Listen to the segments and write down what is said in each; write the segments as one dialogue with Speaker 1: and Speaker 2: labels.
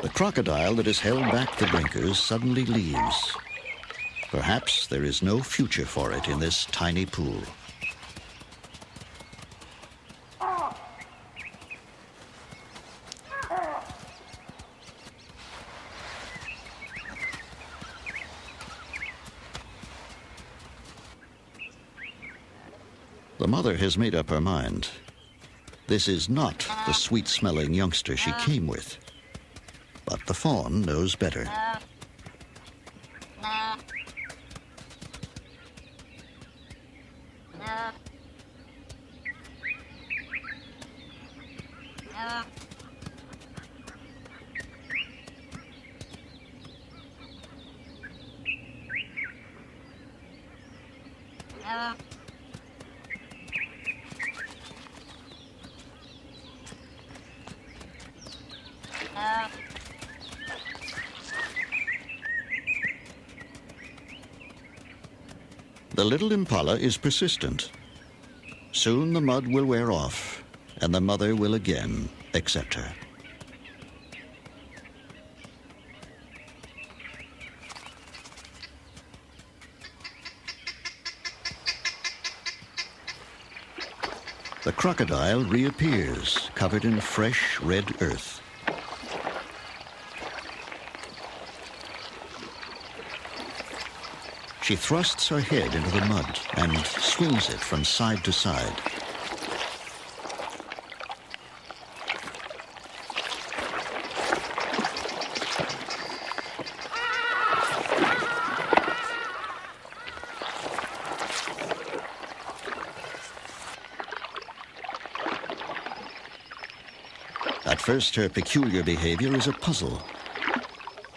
Speaker 1: The crocodile that has held back the drinkers suddenly leaves. Perhaps there is no future for it in this tiny pool. The mother has made up her mind. This is not the sweet-smelling youngster she came with. But the fawn knows better. The little impala is persistent. Soon the mud will wear off, and the mother will again accept her. The crocodile reappears, covered in fresh red earth. She thrusts her head into the mud and swings it from side to side. At first, her peculiar behavior is a puzzle,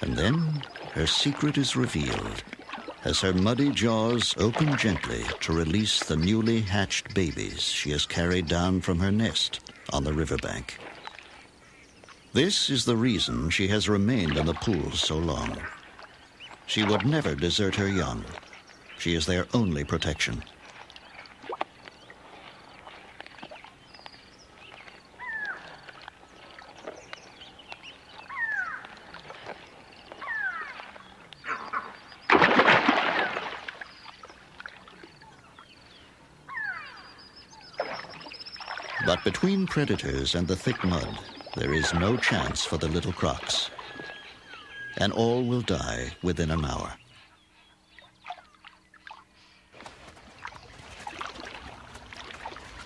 Speaker 1: and then her secret is revealed as her muddy jaws open gently to release the newly hatched babies she has carried down from her nest on the riverbank. This is the reason she has remained in the pool so long. She would never desert her young. She is their only protection. But between predators and the thick mud, there is no chance for the little crocs. And all will die within an hour.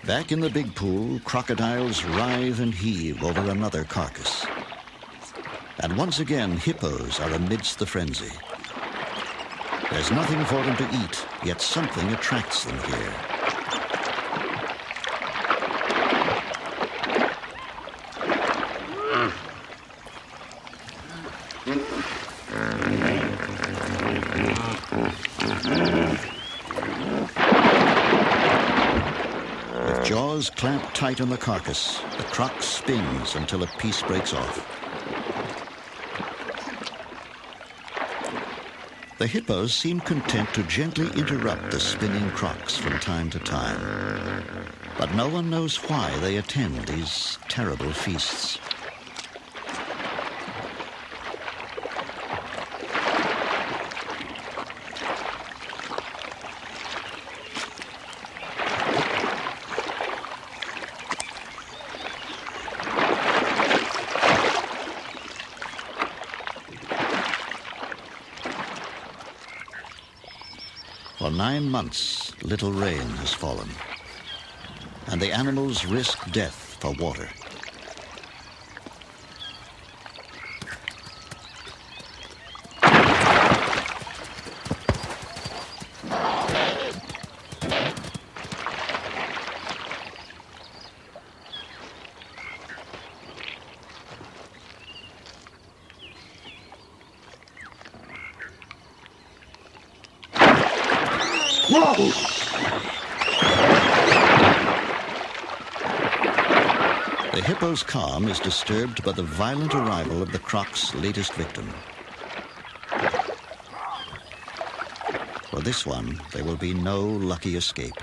Speaker 1: Back in the big pool, crocodiles writhe and heave over another carcass. And once again, hippos are amidst the frenzy. There's nothing for them to eat, yet something attracts them here. With jaws clamped tight on the carcass, the croc spins until a piece breaks off. The hippos seem content to gently interrupt the spinning crocs from time to time. But no one knows why they attend these terrible feasts. For 9 months, little rain has fallen, and the animals risk death for water.
Speaker 2: Whoa!
Speaker 1: The hippo's calm is disturbed by the violent arrival of the croc's latest victim. For this one, there will be no lucky escape.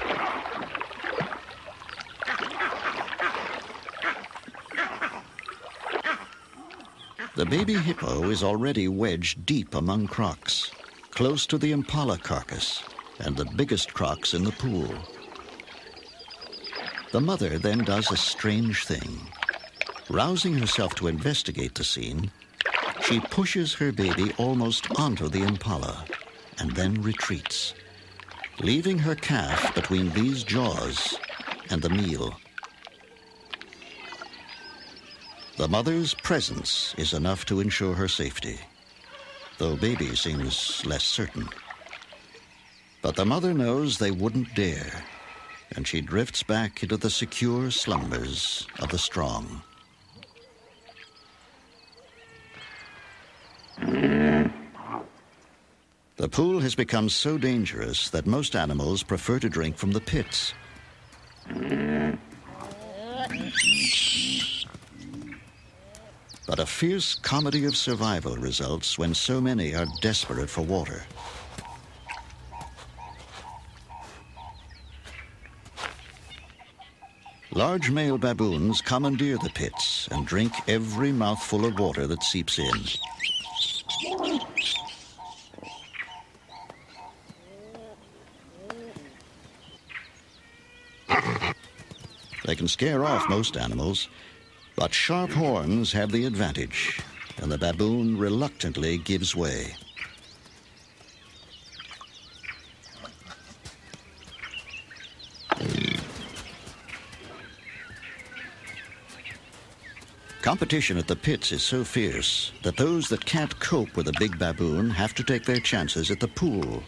Speaker 1: The baby hippo is already wedged deep among crocs, close to the impala carcass and the biggest crocs in the pool. The mother then does a strange thing. Rousing herself to investigate the scene, she pushes her baby almost onto the impala and then retreats, leaving her calf between these jaws and the meal. The mother's presence is enough to ensure her safety, though baby seems less certain. But the mother knows they wouldn't dare, and she drifts back into the secure slumbers of the strong. The pool has become so dangerous that most animals prefer to drink from the pits. But a fierce comedy of survival results when so many are desperate for water. Large male baboons commandeer the pits and drink every mouthful of water that seeps in. They can scare off most animals, but sharp horns have the advantage, and the baboon reluctantly gives way. Competition at the pits is so fierce that those that can't cope with a big baboon have to take their chances at the pool.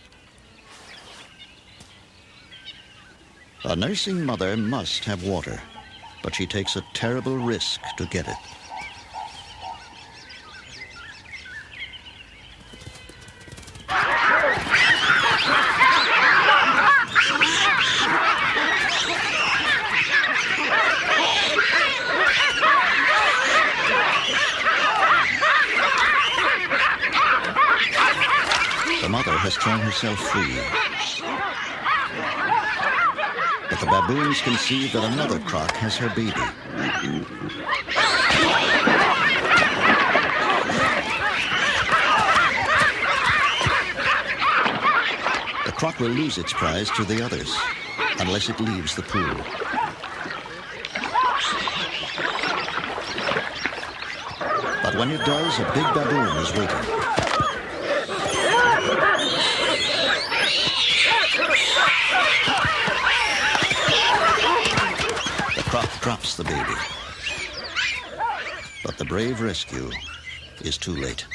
Speaker 1: A nursing mother must have water, but she takes a terrible risk to get it. The mother has torn herself free. But the baboons conceive that another croc has her baby. The croc will lose its prize to the others unless it leaves the pool. But when it does, a big baboon is waiting. The croc drops the baby, but the brave rescue is too late.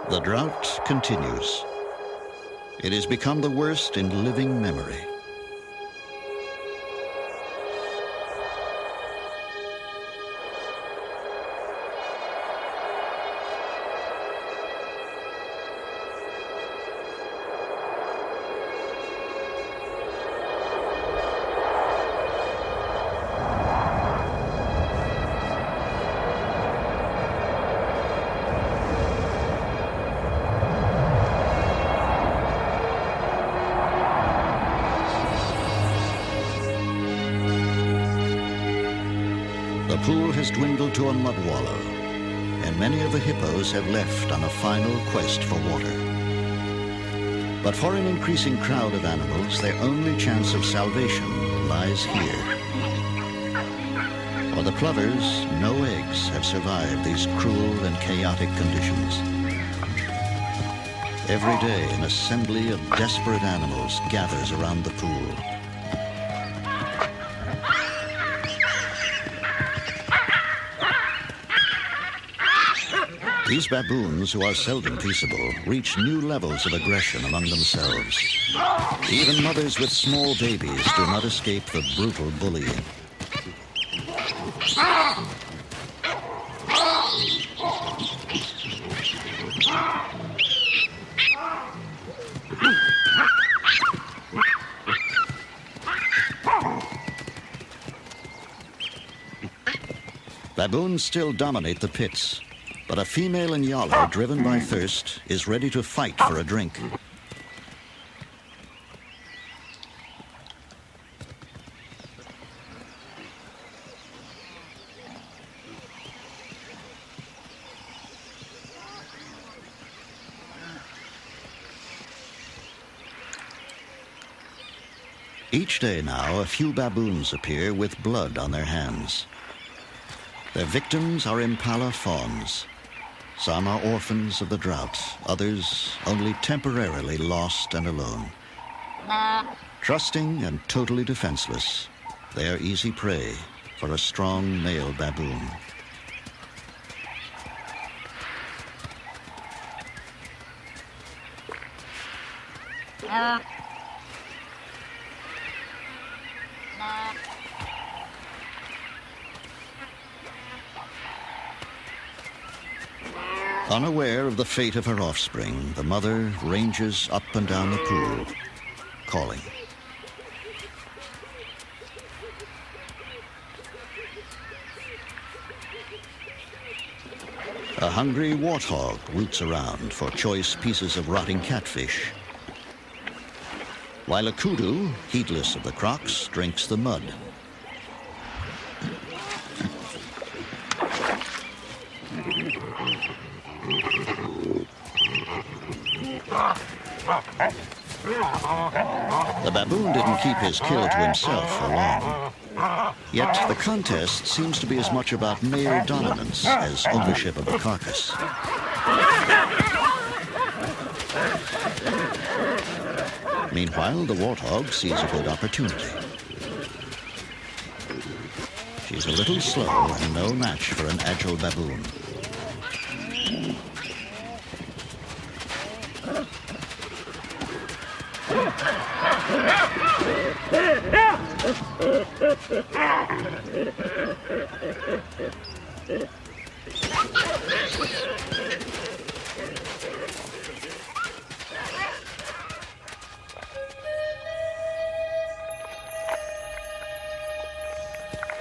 Speaker 1: The drought continues. It has become the worst in living memory. The pool has dwindled to a mud wallow, and many of the hippos have left on a final quest for water. But for an increasing crowd of animals, their only chance of salvation lies here. For the plovers, no eggs have survived these cruel and chaotic conditions. Every day, an assembly of desperate animals gathers around the pool. These baboons, who are seldom peaceable, reach new levels of aggression among themselves. Even mothers with small babies do not escape the brutal bullying. Baboons still dominate the pits, but a female Inyala, driven by thirst, is ready to fight for a drink. Each day now, a few baboons appear with blood on their hands. Their victims are impala fawns. Some are orphans of the drought, others only temporarily lost and alone. Trusting and totally defenseless, they are easy prey for a strong male baboon. Unaware of the fate of her offspring, the mother ranges up and down the pool, calling. A hungry warthog roots around for choice pieces of rotting catfish, while a kudu, heedless of the crocs, drinks the mud. The baboon didn't keep his kill to himself for long. Yet the contest seems to be as much about male dominance as ownership of the carcass. Meanwhile, the warthog sees a good opportunity. She's a little slow and no match for an agile baboon.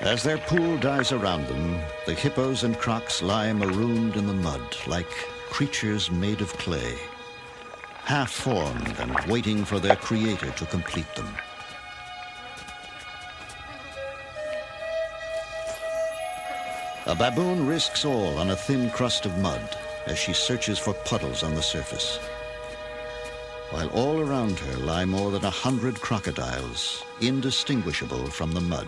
Speaker 1: As their pool dies around them, the hippos and crocs lie marooned in the mud like creatures made of clay, half-formed and waiting for their creator to complete them. A baboon risks all on a thin crust of mud as she searches for puddles on the surface, while all around her lie more than 100 crocodiles, indistinguishable from the mud.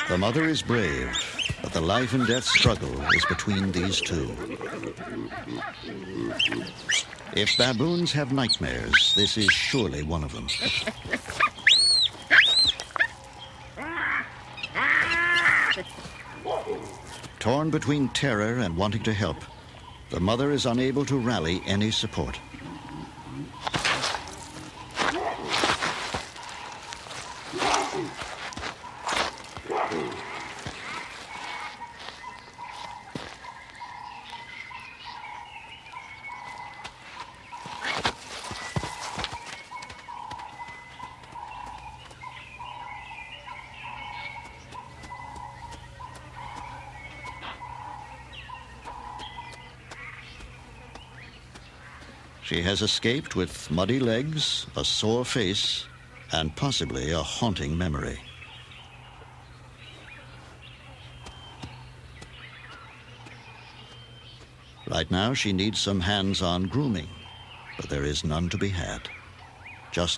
Speaker 1: The mother is brave, but the life and death struggle is between these two. If baboons have nightmares, this is surely one of them. Torn between terror and wanting to help, the mother is unable to rally any support. She has escaped with muddy legs, a sore face, and possibly a haunting memory. Right now, she needs some hands-on grooming, but there is none to be had. Just